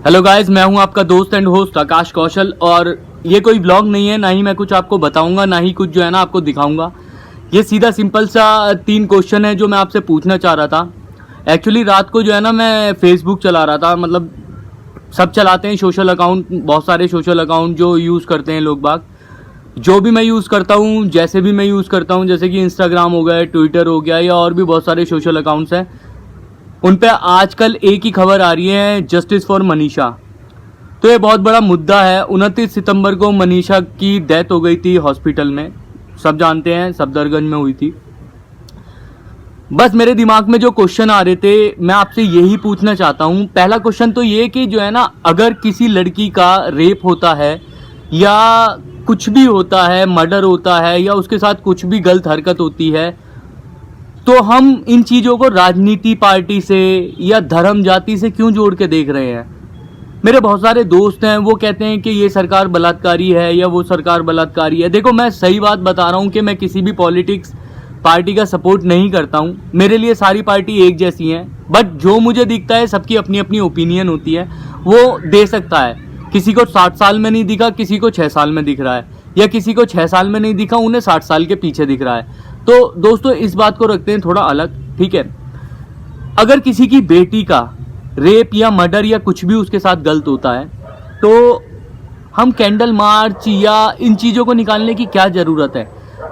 Hello guys, मैं हूं आपका दोस्त एंड होस्ट आकाश कौशल। और ये कोई व्लॉग नहीं है, ना ही मैं कुछ आपको बताऊंगा, ना ही कुछ जो है ना आपको दिखाऊंगा। ये सीधा सिंपल सा 3 क्वेश्चन है जो मैं आपसे पूछना चाह रहा था। एक्चुअली रात को जो है ना मैं फेसबुक चला रहा था, मतलब सब चलाते हैं सोशल अकाउंट, बहुत सारे सोशल अकाउंट जो यूज़ करते हैं लोग बाग। जो भी मैं यूज़ करता हूँ, जैसे भी मैं यूज़ करता हूँ, जैसे कि इंस्टाग्राम हो गया, ट्विटर हो गया, या और भी बहुत सारे सोशल अकाउंट्स हैं, उन पे आजकल एक ही खबर आ रही है, जस्टिस फॉर मनीषा। तो ये बहुत बड़ा मुद्दा है। 29 सितंबर को मनीषा की डेथ हो गई थी हॉस्पिटल में, सब जानते हैं, सफदरगंज में हुई थी। बस मेरे दिमाग में जो क्वेश्चन आ रहे थे, मैं आपसे यही पूछना चाहता हूँ। पहला क्वेश्चन तो ये कि जो है ना, अगर किसी लड़की का रेप होता है या कुछ भी होता है, मर्डर होता है, या उसके साथ कुछ भी गलत हरकत होती है, तो हम इन चीज़ों को राजनीति पार्टी से या धर्म जाति से क्यों जोड़ के देख रहे हैं। मेरे बहुत सारे दोस्त हैं, वो कहते हैं कि ये सरकार बलात्कारी है या वो सरकार बलात्कारी है। देखो, मैं सही बात बता रहा हूँ कि मैं किसी भी पॉलिटिक्स पार्टी का सपोर्ट नहीं करता हूँ। मेरे लिए सारी पार्टी एक जैसी हैं, बट जो मुझे दिखता है, सबकी अपनी अपनी ओपिनियन होती है, वो दे सकता है। किसी को 60 साल में नहीं दिखा, किसी को 6 साल में दिख रहा है, या किसी को 6 साल में नहीं दिखा, उन्हें 60 साल के पीछे दिख रहा है। तो दोस्तों, इस बात को रखते हैं थोड़ा अलग, ठीक है। अगर किसी की बेटी का रेप या मर्डर या कुछ भी उसके साथ गलत होता है, तो हम कैंडल मार्च या इन चीज़ों को निकालने की क्या ज़रूरत है।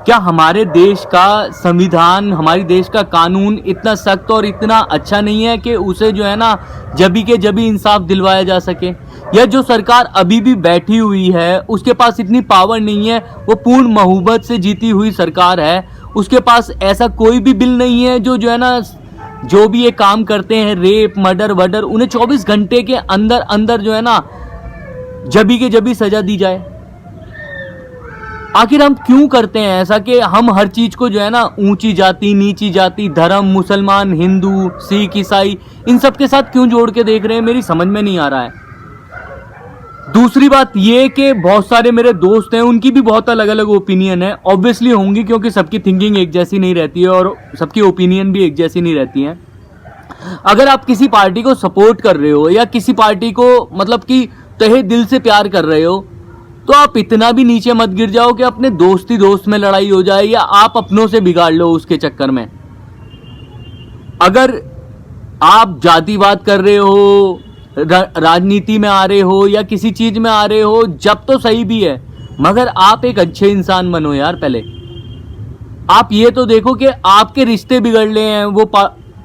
क्या हमारे देश का संविधान, हमारे देश का कानून इतना सख्त और इतना अच्छा नहीं है कि उसे जो है ना जबी के जबी इंसाफ दिलवाया जा सके। या जो सरकार अभी भी बैठी हुई है, उसके पास इतनी पावर नहीं है, वो पूर्ण मोहब्बत से जीती हुई सरकार है, उसके पास ऐसा कोई भी बिल नहीं है जो है ना, जो भी ये काम करते हैं, रेप मर्डर वर्डर, उन्हें 24 घंटे के अंदर अंदर जो है ना जबी के जबी सजा दी जाए। आखिर हम क्यों करते हैं ऐसा कि हम हर चीज को जो है ना ऊंची जाति, नीची जाति, धर्म, मुसलमान, हिंदू, सिख, ईसाई, इन सब के साथ क्यों जोड़ के देख रहे हैं, मेरी समझ में नहीं आ रहा है। दूसरी बात ये कि बहुत सारे मेरे दोस्त हैं, उनकी भी बहुत अलग अलग ओपिनियन है, ऑब्वियसली होंगी, क्योंकि सबकी थिंकिंग एक जैसी नहीं रहती है और सबकी ओपिनियन भी एक जैसी नहीं रहती है। अगर आप किसी पार्टी को सपोर्ट कर रहे हो या किसी पार्टी को मतलब कि तहे दिल से प्यार कर रहे हो, तो आप इतना भी नीचे मत गिर जाओ कि अपने दोस्ती दोस्त में लड़ाई हो जाए या आप अपनों से बिगाड़ लो उसके चक्कर में। अगर आप जातिवाद कर रहे हो, राजनीति में आ रहे हो या किसी चीज में आ रहे हो, जब तो सही भी है, मगर आप एक अच्छे इंसान बनो यार। पहले आप ये तो देखो कि आपके रिश्ते बिगड़ रहे हैं।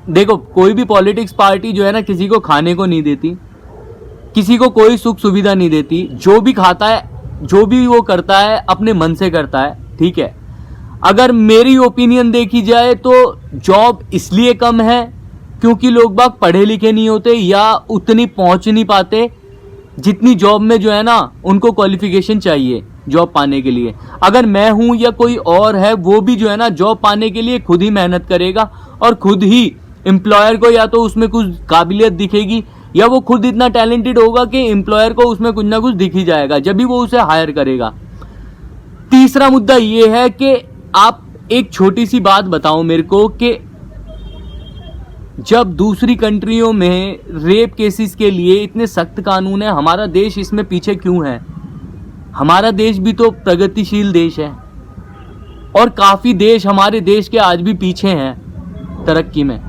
देखो, कोई भी पॉलिटिक्स पार्टी जो है ना किसी को खाने को नहीं देती, किसी को कोई सुख सुविधा नहीं देती। जो भी खाता है, जो भी वो करता है, अपने मन से करता है, ठीक है। अगर मेरी ओपिनियन देखी जाए तो जॉब इसलिए कम है क्योंकि लोग बाग पढ़े लिखे नहीं होते या उतनी पहुंच नहीं पाते जितनी जॉब में जो है ना उनको क्वालिफिकेशन चाहिए जॉब पाने के लिए। अगर मैं हूं या कोई और है, वो भी जो है ना जॉब पाने के लिए खुद ही मेहनत करेगा और खुद ही एम्प्लॉयर को या तो उसमें कुछ काबिलियत दिखेगी या वो खुद इतना टैलेंटेड होगा कि एम्प्लॉयर को उसमें कुछ ना कुछ दिख ही जाएगा, जब भी वो उसे हायर करेगा। तीसरा मुद्दा ये है कि आप एक छोटी सी बात बताओ मेरे को कि जब दूसरी कंट्रियों में रेप केसेस के लिए इतने सख्त कानून है, हमारा देश इसमें पीछे क्यों है। हमारा देश भी तो प्रगतिशील देश है और काफी देश हमारे देश के आज भी पीछे हैं तरक्की में।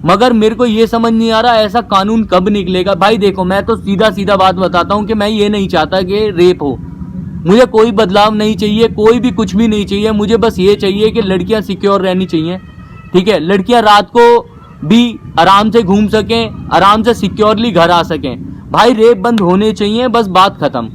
मगर मेरे को ये समझ नहीं आ रहा ऐसा कानून कब निकलेगा। भाई देखो, मैं तो सीधा सीधा बात बताता हूँ कि मैं ये नहीं चाहता कि रेप हो। मुझे कोई बदलाव नहीं चाहिए, कोई भी कुछ भी नहीं चाहिए। मुझे बस ये चाहिए कि लड़कियां सिक्योर रहनी चाहिए, ठीक है। लड़कियां रात को भी आराम से घूम सकें, आराम से सिक्योरली घर आ सकें। भाई रेप बंद होने चाहिए, बस बात खत्म।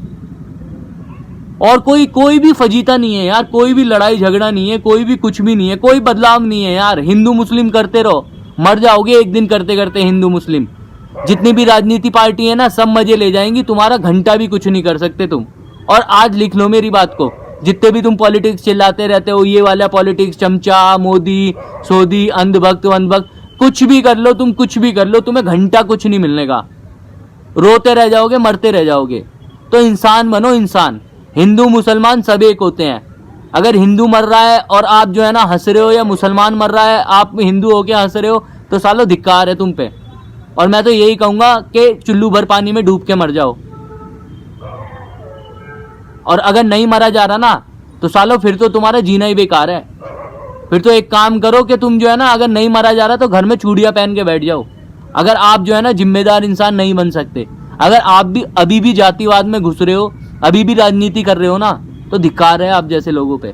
और कोई भी फजीता नहीं है यार, कोई भी लड़ाई झगड़ा नहीं है, कोई भी कुछ भी नहीं है, कोई बदलाव नहीं है यार। हिंदू मुस्लिम करते रहो, मर जाओगे एक दिन करते करते। हिंदू मुस्लिम जितनी भी राजनीति पार्टी है ना, सब मजे ले जाएंगी, तुम्हारा घंटा भी कुछ नहीं कर सकते तुम। और आज लिख लो मेरी बात को, जितने भी तुम पॉलिटिक्स चिल्लाते रहते हो, ये वाला पॉलिटिक्स, चमचा, मोदी, सोदी, अंधभक्त वंधभक्त, कुछ भी कर लो तुम, कुछ भी कर लो, तुम्हें घंटा कुछ नहीं मिलने का। रोते रह जाओगे, मरते रह जाओगे। तो इंसान बनो, इंसान। हिंदू मुसलमान सब एक होते हैं। अगर हिंदू मर रहा है और आप जो है ना हंस रहे हो, या मुसलमान मर रहा है आप हिंदू होके हंस रहे हो, तो सालो धिक्कार है तुम पे। और मैं तो यही कहूँगा कि चुल्लू भर पानी में डूब के मर जाओ। और अगर नहीं मरा जा रहा ना तो सालो फिर तो तुम्हारा जीना ही बेकार है। फिर तो एक काम करो कि तुम जो है ना, अगर नहीं मरा जा रहा तो घर में चूड़ियाँ पहन के बैठ जाओ। अगर आप जो है ना जिम्मेदार इंसान नहीं बन सकते, अगर आप भी अभी भी जातिवाद में घुस रहे हो, अभी भी राजनीति कर रहे हो ना, तो धिक्कार है आप जैसे लोगों पे।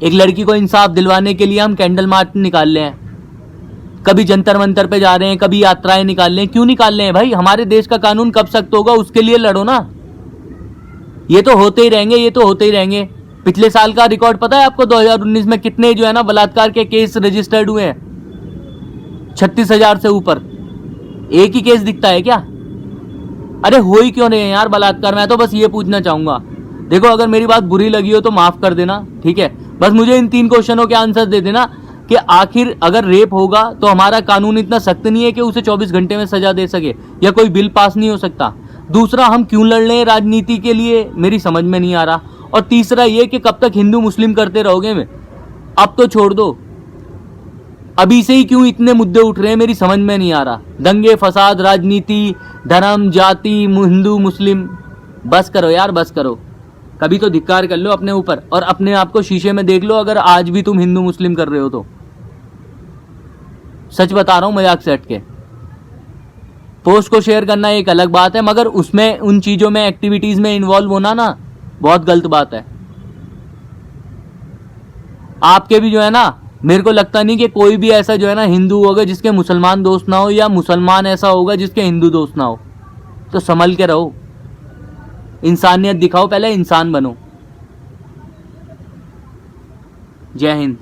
एक लड़की को इंसाफ दिलवाने के लिए हम कैंडल मार्च निकाल रहे हैं, कभी जंतर मंतर पे जा रहे हैं, कभी यात्राएं निकाल रहे हैं। क्यों निकाल रहे हैं भाई? हमारे देश का कानून कब सख्त होगा उसके लिए लड़ो ना। ये तो होते ही रहेंगे, ये तो होते ही रहेंगे। पिछले साल का रिकॉर्ड पता है आपको? 2019 में कितने जो है ना बलात्कार के केस रजिस्टर्ड हुए हैं? 36,000 से ऊपर। एक ही केस दिखता है क्या? अरे हो ही क्यों नहीं है यार बलात्कार? मैं तो बस ये पूछना चाहूंगा। देखो, अगर मेरी बात बुरी लगी हो तो माफ कर देना, ठीक है। बस मुझे इन 3 क्वेश्चनों के आंसर दे देना कि आखिर अगर रेप होगा तो हमारा कानून इतना सख्त नहीं है कि उसे 24 घंटे में सजा दे सके, या कोई बिल पास नहीं हो सकता। दूसरा, हम क्यों लड़ रहे हैं राजनीति के लिए, मेरी समझ में नहीं आ रहा। और तीसरा ये कि कब तक हिंदू मुस्लिम करते रहोगे? में अब तो छोड़ दो, अभी से ही क्यों इतने मुद्दे उठ रहे हैं, मेरी समझ में नहीं आ रहा। दंगे फसाद, राजनीति, धर्म, जाति, हिंदू मुस्लिम, बस करो यार, बस करो। कभी तो धिक्कार कर लो अपने ऊपर और अपने आप को शीशे में देख लो, अगर आज भी तुम हिंदू मुस्लिम कर रहे हो तो। सच बता रहा हूं, मजाक से हट के। पोस्ट को शेयर करना एक अलग बात है, मगर उसमें उन चीजों में, एक्टिविटीज में इन्वॉल्व होना ना बहुत गलत बात है। आपके भी जो है ना, मेरे को लगता नहीं कि कोई भी ऐसा जो है ना हिंदू होगा जिसके मुसलमान दोस्त ना हो, या मुसलमान ऐसा होगा जिसके हिंदू दोस्त ना हो। तो संभल के रहो, इंसानियत दिखाओ, पहले इंसान बनो। जय हिंद।